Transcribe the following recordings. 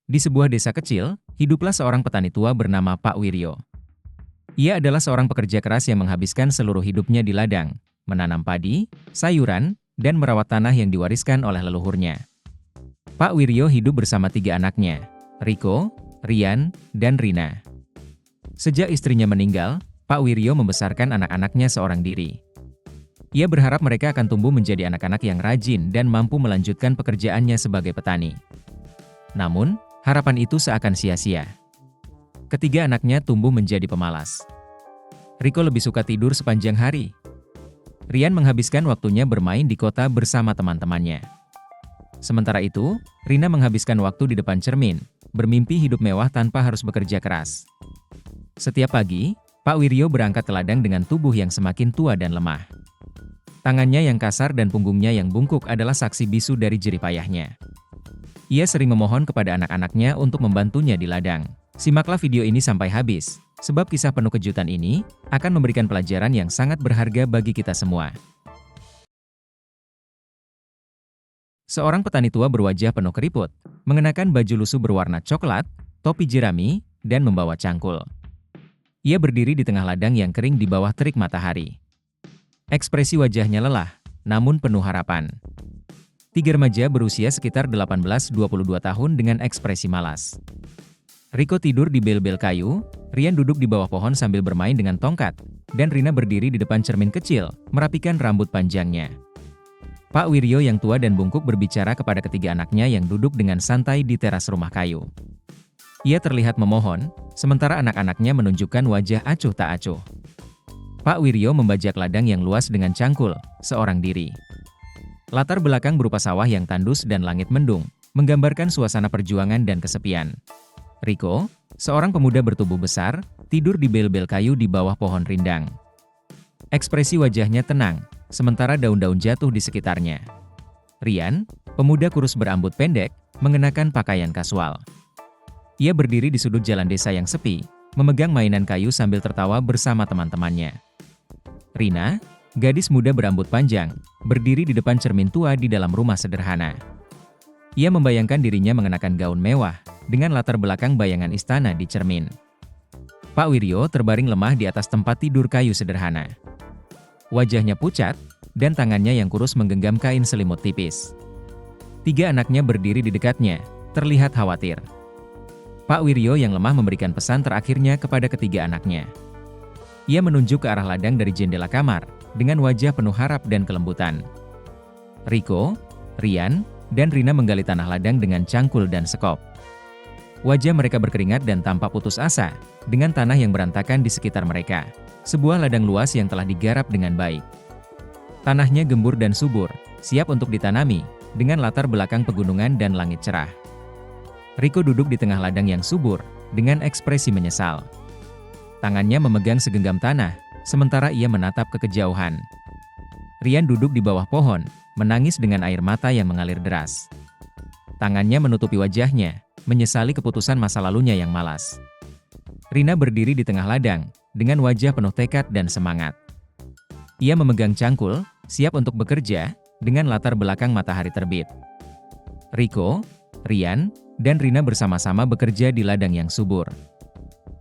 Di sebuah desa kecil, hiduplah seorang petani tua bernama Pak Wiryo. Ia adalah seorang pekerja keras yang menghabiskan seluruh hidupnya di ladang, menanam padi, sayuran, dan merawat tanah yang diwariskan oleh leluhurnya. Pak Wiryo hidup bersama 3 anaknya, Riko, Rian, dan Rina. Sejak istrinya meninggal, Pak Wiryo membesarkan anak-anaknya seorang diri. Ia berharap mereka akan tumbuh menjadi anak-anak yang rajin dan mampu melanjutkan pekerjaannya sebagai petani. Namun, harapan itu seakan sia-sia. Ketiga anaknya tumbuh menjadi pemalas. Riko lebih suka tidur sepanjang hari. Rian menghabiskan waktunya bermain di kota bersama teman-temannya. Sementara itu, Rina menghabiskan waktu di depan cermin, bermimpi hidup mewah tanpa harus bekerja keras. Setiap pagi, Pak Wiryo berangkat ke ladang dengan tubuh yang semakin tua dan lemah. Tangannya yang kasar dan punggungnya yang bungkuk adalah saksi bisu dari jerih payahnya. Ia sering memohon kepada anak-anaknya untuk membantunya di ladang. Simaklah video ini sampai habis, sebab kisah penuh kejutan ini akan memberikan pelajaran yang sangat berharga bagi kita semua. Seorang petani tua berwajah penuh keriput, mengenakan baju lusuh berwarna coklat, topi jerami, dan membawa cangkul. Ia berdiri di tengah ladang yang kering di bawah terik matahari. Ekspresi wajahnya lelah, namun penuh harapan. 3 remaja berusia sekitar 18-22 tahun dengan ekspresi malas. Riko tidur di bel-bel kayu, Rian duduk di bawah pohon sambil bermain dengan tongkat, dan Rina berdiri di depan cermin kecil, merapikan rambut panjangnya. Pak Wiryo yang tua dan bungkuk berbicara kepada ketiga anaknya yang duduk dengan santai di teras rumah kayu. Ia terlihat memohon, sementara anak-anaknya menunjukkan wajah acuh tak acuh. Pak Wiryo membajak ladang yang luas dengan cangkul, seorang diri. Latar belakang berupa sawah yang tandus dan langit mendung, menggambarkan suasana perjuangan dan kesepian. Riko, seorang pemuda bertubuh besar, tidur di bel-bel kayu di bawah pohon rindang. Ekspresi wajahnya tenang, sementara daun-daun jatuh di sekitarnya. Rian, pemuda kurus berambut pendek, mengenakan pakaian kasual. Ia berdiri di sudut jalan desa yang sepi, memegang mainan kayu sambil tertawa bersama teman-temannya. Rina, gadis muda berambut panjang, berdiri di depan cermin tua di dalam rumah sederhana. Ia membayangkan dirinya mengenakan gaun mewah, dengan latar belakang bayangan istana di cermin. Pak Wiryo terbaring lemah di atas tempat tidur kayu sederhana. Wajahnya pucat, dan tangannya yang kurus menggenggam kain selimut tipis. 3 anaknya berdiri di dekatnya, terlihat khawatir. Pak Wiryo yang lemah memberikan pesan terakhirnya kepada ketiga anaknya. Ia menunjuk ke arah ladang dari jendela kamar, dengan wajah penuh harap dan kelembutan. Riko, Rian, dan Rina menggali tanah ladang dengan cangkul dan sekop. Wajah mereka berkeringat dan tampak putus asa, dengan tanah yang berantakan di sekitar mereka. Sebuah ladang luas yang telah digarap dengan baik. Tanahnya gembur dan subur, siap untuk ditanami, dengan latar belakang pegunungan dan langit cerah. Riko duduk di tengah ladang yang subur, dengan ekspresi menyesal. Tangannya memegang segenggam tanah, sementara ia menatap ke kejauhan. Rian duduk di bawah pohon, menangis dengan air mata yang mengalir deras. Tangannya menutupi wajahnya, menyesali keputusan masa lalunya yang malas. Rina berdiri di tengah ladang, dengan wajah penuh tekad dan semangat. Ia memegang cangkul, siap untuk bekerja, dengan latar belakang matahari terbit. Riko, Rian, dan Rina bersama-sama bekerja di ladang yang subur.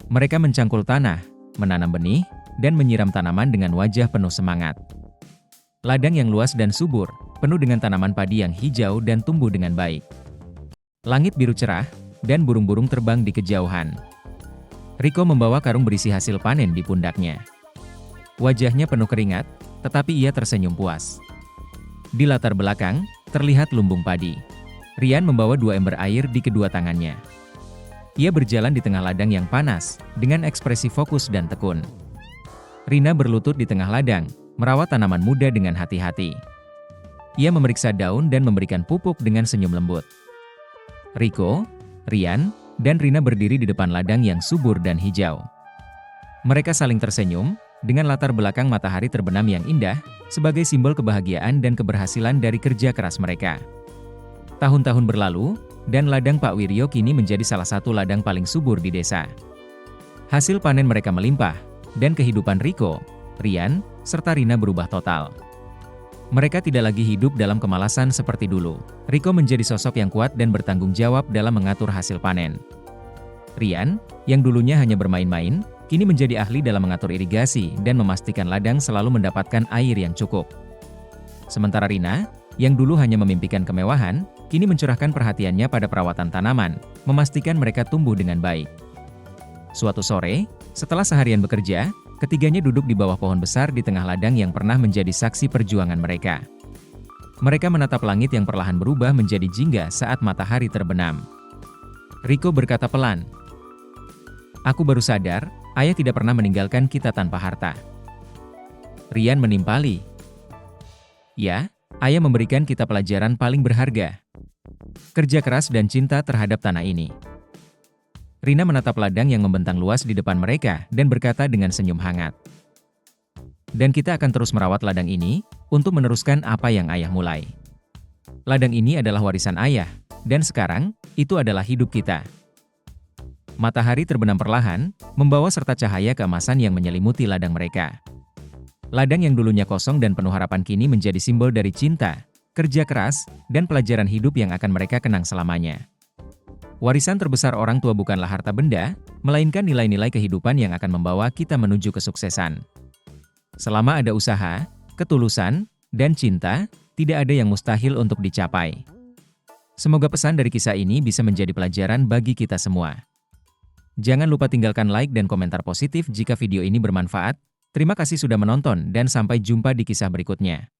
Mereka mencangkul tanah, menanam benih, dan menyiram tanaman dengan wajah penuh semangat. Ladang yang luas dan subur, penuh dengan tanaman padi yang hijau dan tumbuh dengan baik. Langit biru cerah, dan burung-burung terbang di kejauhan. Riko membawa karung berisi hasil panen di pundaknya. Wajahnya penuh keringat, tetapi ia tersenyum puas. Di latar belakang, terlihat lumbung padi. Rian membawa 2 ember air di kedua tangannya. Ia berjalan di tengah ladang yang panas, dengan ekspresi fokus dan tekun. Rina berlutut di tengah ladang, merawat tanaman muda dengan hati-hati. Ia memeriksa daun dan memberikan pupuk dengan senyum lembut. Riko, Rian, dan Rina berdiri di depan ladang yang subur dan hijau. Mereka saling tersenyum, dengan latar belakang matahari terbenam yang indah, sebagai simbol kebahagiaan dan keberhasilan dari kerja keras mereka. Tahun-tahun berlalu, dan ladang Pak Wiryo kini menjadi salah satu ladang paling subur di desa. Hasil panen mereka melimpah, dan kehidupan Riko, Rian, serta Rina berubah total. Mereka tidak lagi hidup dalam kemalasan seperti dulu. Rico menjadi sosok yang kuat dan bertanggung jawab dalam mengatur hasil panen. Rian, yang dulunya hanya bermain-main, kini menjadi ahli dalam mengatur irigasi dan memastikan ladang selalu mendapatkan air yang cukup. Sementara Rina, yang dulu hanya memimpikan kemewahan, kini mencurahkan perhatiannya pada perawatan tanaman, memastikan mereka tumbuh dengan baik. Suatu sore, setelah seharian bekerja, ketiganya duduk di bawah pohon besar di tengah ladang yang pernah menjadi saksi perjuangan mereka. Mereka menatap langit yang perlahan berubah menjadi jingga saat matahari terbenam. Rico berkata pelan, "Aku baru sadar, ayah tidak pernah meninggalkan kita tanpa harta." Rian menimpali, "Ya, ayah memberikan kita pelajaran paling berharga. Kerja keras dan cinta terhadap tanah ini." Rina menatap ladang yang membentang luas di depan mereka dan berkata dengan senyum hangat, "Dan kita akan terus merawat ladang ini, untuk meneruskan apa yang ayah mulai. Ladang ini adalah warisan ayah, dan sekarang, itu adalah hidup kita." Matahari terbenam perlahan, membawa serta cahaya keemasan yang menyelimuti ladang mereka. Ladang yang dulunya kosong dan penuh harapan kini menjadi simbol dari cinta, kerja keras, dan pelajaran hidup yang akan mereka kenang selamanya. Warisan terbesar orang tua bukanlah harta benda, melainkan nilai-nilai kehidupan yang akan membawa kita menuju kesuksesan. Selama ada usaha, ketulusan, dan cinta, tidak ada yang mustahil untuk dicapai. Semoga pesan dari kisah ini bisa menjadi pelajaran bagi kita semua. Jangan lupa tinggalkan like dan komentar positif jika video ini bermanfaat. Terima kasih sudah menonton dan sampai jumpa di kisah berikutnya.